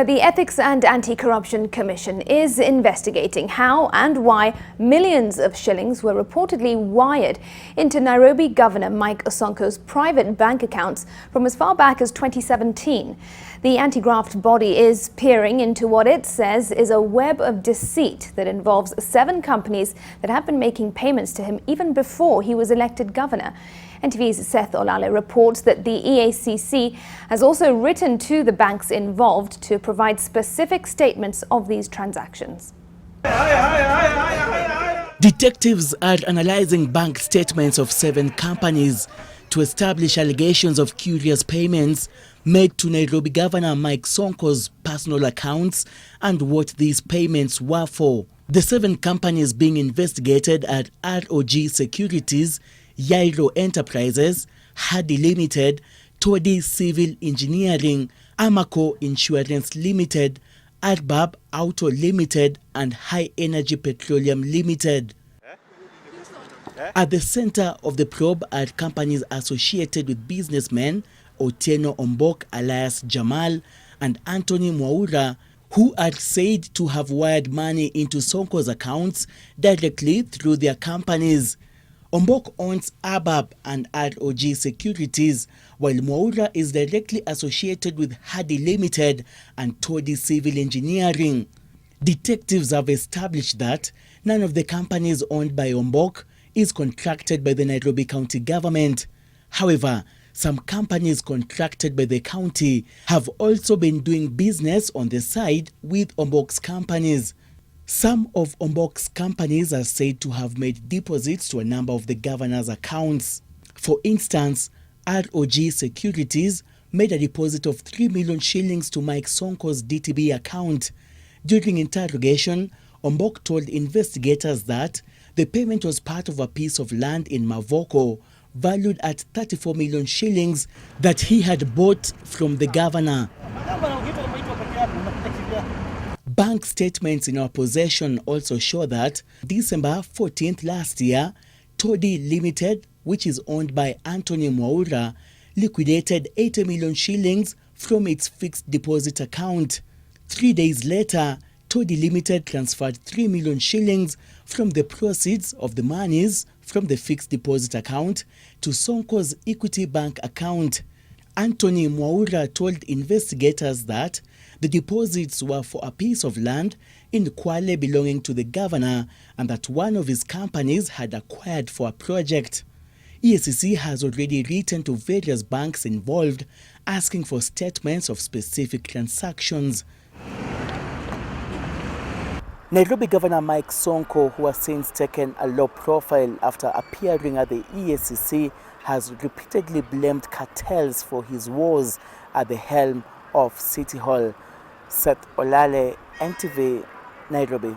The Ethics and Anti-Corruption Commission is investigating how and why millions of shillings were reportedly wired into Nairobi Governor Mike Sonko's private bank accounts from as far back as 2017. The anti-graft body is peering into what it says is a web of deceit that involves 7 companies that have been making payments to him even before he was elected governor. NTV's Seth Olale reports that the EACC has also written to the banks involved to provide specific statements of these transactions. Detectives are analyzing bank statements of 7 companies to establish allegations of curious payments made to Nairobi Governor Mike Sonko's personal accounts and what these payments were for. The 7 companies being investigated are ROG Securities, Yairo Enterprises, Hadi Limited, Todi Civil Engineering, Amaco Insurance Limited, Arbab Auto Limited and High Energy Petroleum Limited. At the center of the probe are companies associated with businessmen Otieno Ombok alias Jamal and Anthony Mwaura, who are said to have wired money into Sonko's accounts directly through their companies. Ombok owns Arbab and ROG Securities, while Mwaura is directly associated with Hadi Limited and Todi Civil Engineering. Detectives have established that none of the companies owned by Ombok is contracted by the Nairobi County government. However, some companies contracted by the county have also been doing business on the side with Ombok's companies. Some of Ombok's companies are said to have made deposits to a number of the governor's accounts. For instance, ROG Securities made a deposit of 3 million shillings to Mike Sonko's DTB account. During interrogation, Ombok told investigators that the payment was part of a piece of land in Mavoko, valued at 34 million shillings that he had bought from the governor. Bank statements in our possession also show that December 14th last year, Todi Limited, which is owned by Anthony Mwaura, liquidated 80 million shillings from its fixed deposit account. 3 days later, Todi Limited transferred 3 million shillings from the proceeds of the monies from the fixed deposit account to Sonko's Equity Bank account. Anthony Mwaura told investigators that the deposits were for a piece of land in Kwale belonging to the governor and that one of his companies had acquired for a project. EACC has already written to various banks involved asking for statements of specific transactions. Nairobi Governor Mike Sonko, who has since taken a low profile after appearing at the EACC, has repeatedly blamed cartels for his woes at the helm of City Hall. Seth Olale, NTV, Nairobi.